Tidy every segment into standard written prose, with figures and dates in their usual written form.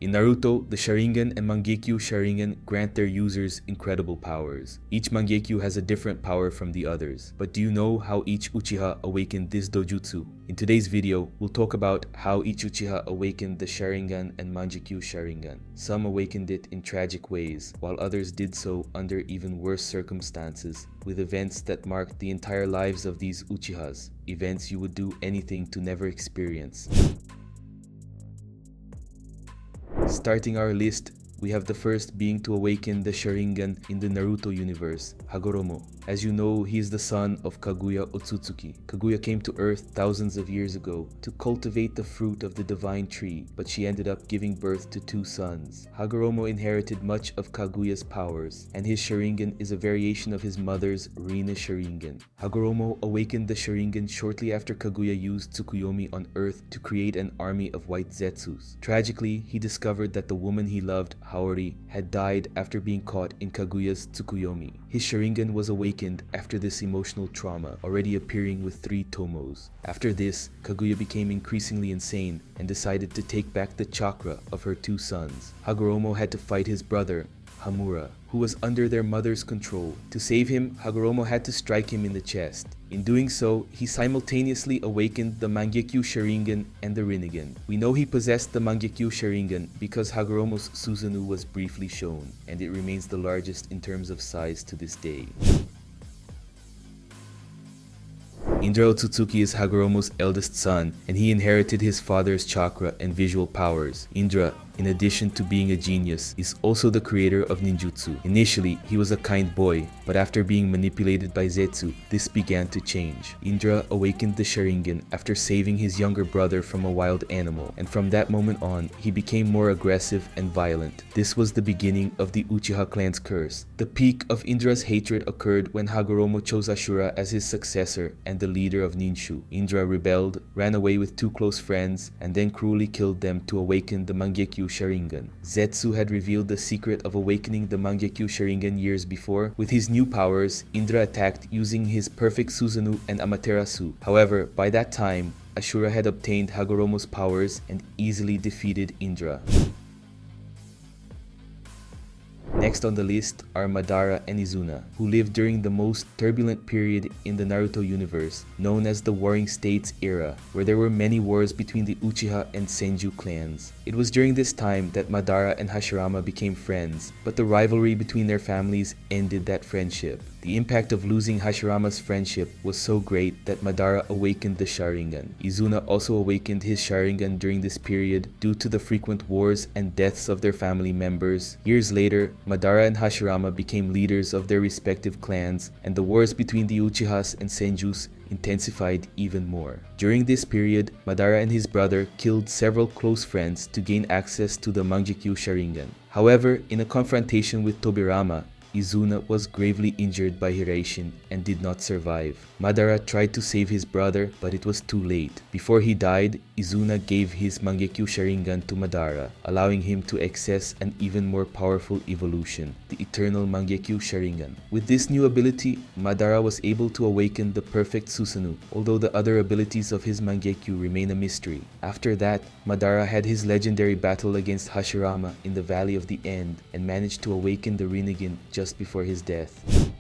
In Naruto, the Sharingan and Mangekyou Sharingan grant their users incredible powers. Each Mangekyou has a different power from the others. But do you know how each Uchiha awakened this dojutsu? In today's video, we'll talk about how each Uchiha awakened the Sharingan and Mangekyou Sharingan. Some awakened it in tragic ways, while others did so under even worse circumstances, with events that marked the entire lives of these Uchihas, events you would do anything to never experience. Starting our list, we have the first being to awaken the Sharingan in the Naruto universe, Hagoromo. As you know, he is the son of Kaguya Otsutsuki. Kaguya came to Earth thousands of years ago to cultivate the fruit of the divine tree, but she ended up giving birth to two sons. Hagoromo inherited much of Kaguya's powers, and his Sharingan is a variation of his mother's Rina Sharingan. Hagoromo awakened the Sharingan shortly after Kaguya used Tsukuyomi on Earth to create an army of white Zetsus. Tragically, he discovered that the woman he loved, Haori, had died after being caught in Kaguya's Tsukuyomi. His Sharingan was awakened after this emotional trauma, already appearing with 3 tomos. After this, Kaguya became increasingly insane and decided to take back the chakra of her 2 sons. Hagoromo had to fight his brother, Hamura, who was under their mother's control. To save him, Hagoromo had to strike him in the chest. In doing so, he simultaneously awakened the Mangekyou Sharingan and the Rinnegan. We know he possessed the Mangekyou Sharingan because Hagoromo's Susanoo was briefly shown, and it remains the largest in terms of size to this day. Indra Otsutsuki is Hagoromo's eldest son, and he inherited his father's chakra and visual powers. Indra, in addition to being a genius, is also the creator of ninjutsu. Initially, he was a kind boy, but after being manipulated by Zetsu, this began to change. Indra awakened the Sharingan after saving his younger brother from a wild animal, and from that moment on, he became more aggressive and violent. This was the beginning of the Uchiha clan's curse. The peak of Indra's hatred occurred when Hagoromo chose Ashura as his successor and the leader of Ninshu. Indra rebelled, ran away with 2 close friends, and then cruelly killed them to awaken the Mangekyou Sharingan. Zetsu had revealed the secret of awakening the Mangekyou Sharingan years before. With his new powers, Indra attacked using his perfect Susanoo and Amaterasu. However, by that time, Ashura had obtained Hagoromo's powers and easily defeated Indra. Next on the list are Madara and Izuna, who lived during the most turbulent period in the Naruto universe, known as the Warring States era, where there were many wars between the Uchiha and Senju clans. It was during this time that Madara and Hashirama became friends, but the rivalry between their families ended that friendship. The impact of losing Hashirama's friendship was so great that Madara awakened the Sharingan. Izuna also awakened his Sharingan during this period due to the frequent wars and deaths of their family members. Years later, Madara and Hashirama became leaders of their respective clans, and the wars between the Uchihas and Senjus intensified even more. During this period, Madara and his brother killed several close friends to gain access to the Mangekyou Sharingan. However, in a confrontation with Tobirama, Izuna was gravely injured by Hiraishin and did not survive. Madara tried to save his brother, but it was too late. Before he died, Izuna gave his Mangekyou Sharingan to Madara, allowing him to access an even more powerful evolution, the eternal Mangekyou Sharingan. With this new ability, Madara was able to awaken the perfect Susanoo, although the other abilities of his Mangekyou remain a mystery. After that, Madara had his legendary battle against Hashirama in the Valley of the End and managed to awaken the Rinnegan just before his death.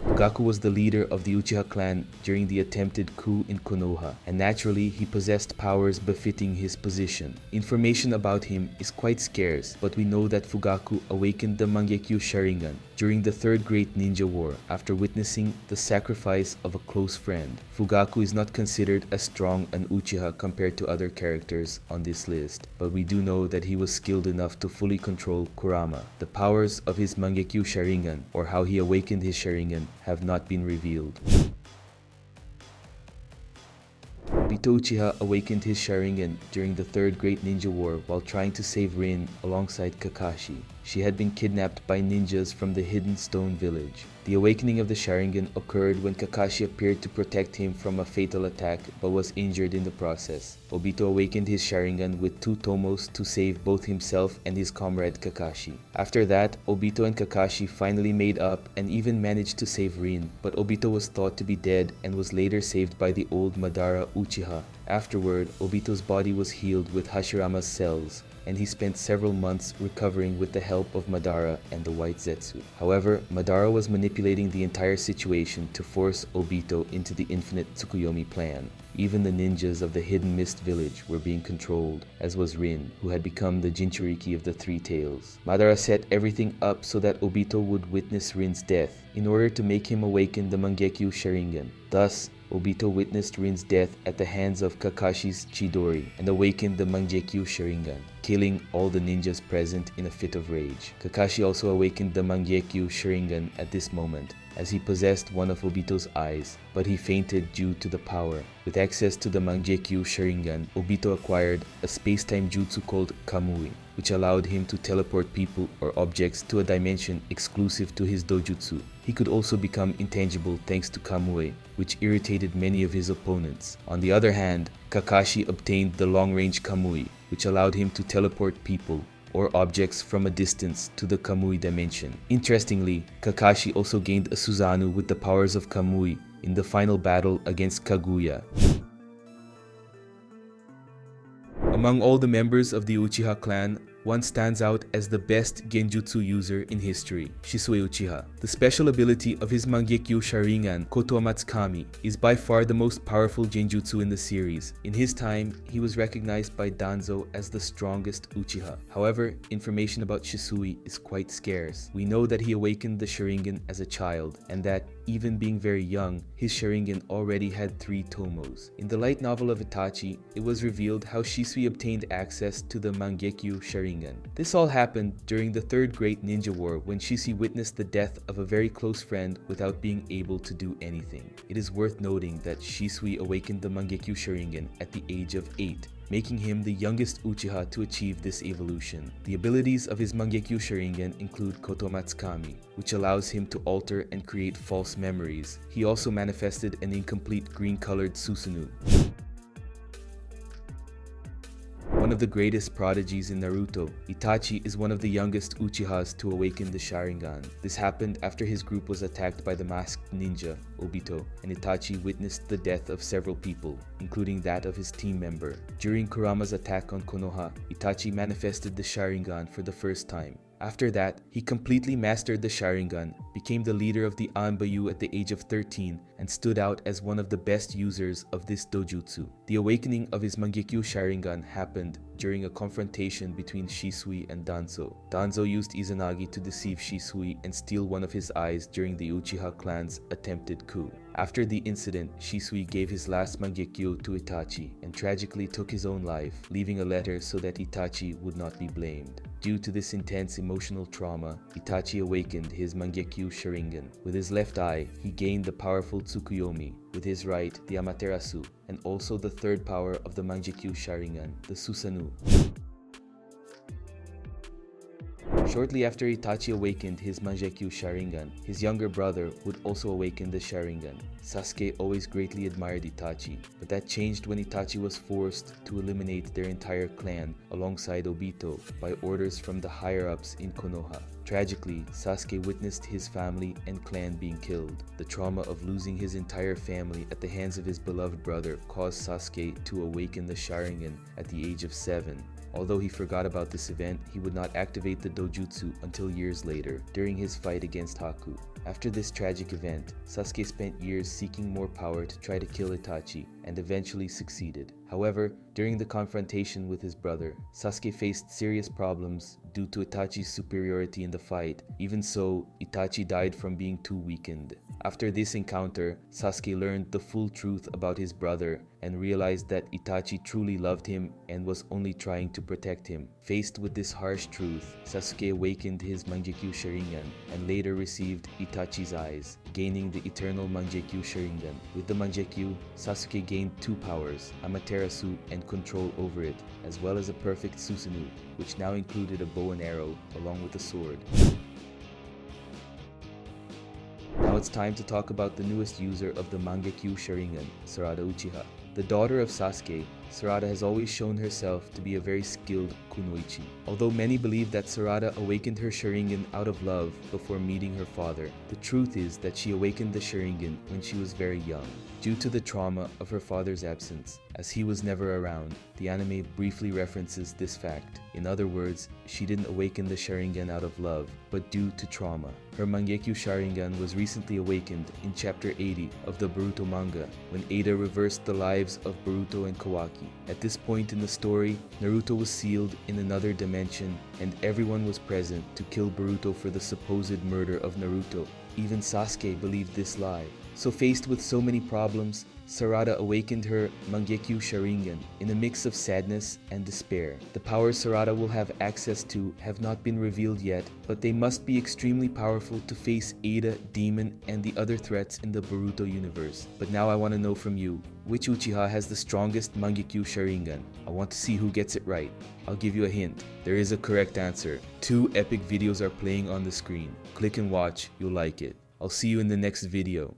Fugaku was the leader of the Uchiha clan during the attempted coup in Konoha, and naturally he possessed powers befitting his position. Information about him is quite scarce, but we know that Fugaku awakened the Mangekyou Sharingan during the Third Great Ninja War after witnessing the sacrifice of a close friend. Fugaku is not considered as strong an Uchiha compared to other characters on this list, but we do know that he was skilled enough to fully control Kurama. The powers of his Mangekyou Sharingan, or how he awakened his Sharingan, have not been revealed. Obito Uchiha awakened his Sharingan during the Third Great Ninja War while trying to save Rin alongside Kakashi. She had been kidnapped by ninjas from the Hidden Stone Village. The awakening of the Sharingan occurred when Kakashi appeared to protect him from a fatal attack but was injured in the process. Obito awakened his Sharingan with 2 tomos to save both himself and his comrade Kakashi. After that, Obito and Kakashi finally made up and even managed to save Rin, but Obito was thought to be dead and was later saved by the old Madara Uchiha. Afterward, Obito's body was healed with Hashirama's cells, and he spent several months recovering with the help of Madara and the White Zetsu. However, Madara was manipulating the entire situation to force Obito into the infinite Tsukuyomi plan. Even the ninjas of the Hidden Mist village were being controlled, as was Rin, who had become the Jinchuriki of the Three Tails. Madara set everything up so that Obito would witness Rin's death in order to make him awaken the Mangekyou Sharingan. Thus, Obito witnessed Rin's death at the hands of Kakashi's Chidori and awakened the Mangekyou Sharingan, killing all the ninjas present in a fit of rage. Kakashi also awakened the Mangekyou Sharingan at this moment, as he possessed one of Obito's eyes, but he fainted due to the power. With access to the Mangekyou Sharingan, Obito acquired a space-time jutsu called Kamui, which allowed him to teleport people or objects to a dimension exclusive to his dojutsu. He could also become intangible thanks to Kamui, which irritated many of his opponents. On the other hand, Kakashi obtained the long-range Kamui, which allowed him to teleport people or objects from a distance to the Kamui dimension. Interestingly, Kakashi also gained a Susanoo with the powers of Kamui in the final battle against Kaguya. Among all the members of the Uchiha clan, one stands out as the best genjutsu user in history, Shisui Uchiha. The special ability of his Mangekyou Sharingan, Koto Matsukami, is by far the most powerful genjutsu in the series. In his time, he was recognized by Danzo as the strongest Uchiha. However, information about Shisui is quite scarce. We know that he awakened the Sharingan as a child, and that, even being very young, his Sharingan already had 3 tomos. In the light novel of Itachi, it was revealed how Shisui obtained access to the Mangekyou Sharingan. This all happened during the Third Great Ninja War, when Shisui witnessed the death of a very close friend without being able to do anything. It is worth noting that Shisui awakened the Mangekyou Sharingan at the age of 8, making him the youngest Uchiha to achieve this evolution. The abilities of his Mangekyou Sharingan include Koto Matsukami, which allows him to alter and create false memories. He also manifested an incomplete green-colored Susanoo. One of the greatest prodigies in Naruto, Itachi is one of the youngest Uchihas to awaken the Sharingan. This happened after his group was attacked by the masked ninja, Obito, and Itachi witnessed the death of several people, including that of his team member. During Kurama's attack on Konoha, Itachi manifested the Sharingan for the first time. After that, he completely mastered the Sharingan, became the leader of the Anbayu at the age of 13, and stood out as one of the best users of this dojutsu. The awakening of his Mangekyou Sharingan happened during a confrontation between Shisui and Danzo. Danzo used Izanagi to deceive Shisui and steal one of his eyes during the Uchiha clan's attempted coup. After the incident, Shisui gave his last Mangekyou to Itachi and tragically took his own life, leaving a letter so that Itachi would not be blamed. Due to this intense emotional trauma, Itachi awakened his Mangekyou Sharingan. With his left eye, he gained the powerful Tsukuyomi, with his right, the Amaterasu, and also the third power of the Mangekyou Sharingan, the Susanoo. Shortly after Itachi awakened his Mangekyou Sharingan, his younger brother would also awaken the Sharingan. Sasuke always greatly admired Itachi, but that changed when Itachi was forced to eliminate their entire clan alongside Obito by orders from the higher-ups in Konoha. Tragically, Sasuke witnessed his family and clan being killed. The trauma of losing his entire family at the hands of his beloved brother caused Sasuke to awaken the Sharingan at the age of 7. Although he forgot about this event, he would not activate the dojutsu until years later, during his fight against Haku. After this tragic event, Sasuke spent years seeking more power to try to kill Itachi, and eventually succeeded. However, during the confrontation with his brother, Sasuke faced serious problems due to Itachi's superiority in the fight. Even so, Itachi died from being too weakened. After this encounter, Sasuke learned the full truth about his brother and realized that Itachi truly loved him and was only trying to protect him. Faced with this harsh truth, Sasuke awakened his Mangekyou Sharingan and later received Itachi's eyes, gaining the eternal Mangekyou Sharingan. With the Mangekyou, Sasuke gained 2 powers, Amaterasu and control over it, as well as a perfect Susanoo, which now included a bow and arrow along with a sword. Now it's time to talk about the newest user of the Mangekyou Sharingan, Sarada Uchiha. The daughter of Sasuke, Sarada has always shown herself to be a very skilled kunoichi. Although many believe that Sarada awakened her Sharingan out of love before meeting her father, the truth is that she awakened the Sharingan when she was very young. Due to the trauma of her father's absence, as he was never around, the anime briefly references this fact. In other words, she didn't awaken the Sharingan out of love, but due to trauma. Her Mangekyou Sharingan was recently awakened in chapter 80 of the Boruto manga, when Ada reversed the lives of Boruto and Kawaki. At this point in the story, Naruto was sealed in another dimension, and everyone was present to kill Boruto for the supposed murder of Naruto. Even Sasuke believed this lie. So faced with so many problems, Sarada awakened her Mangekyou Sharingan in a mix of sadness and despair. The powers Sarada will have access to have not been revealed yet, but they must be extremely powerful to face Ada, Demon, and the other threats in the Boruto universe. But now I want to know from you, which Uchiha has the strongest Mangekyou Sharingan? I want to see who gets it right. I'll give you a hint. There is a correct answer. 2 epic videos are playing on the screen. Click and watch, you'll like it. I'll see you in the next video.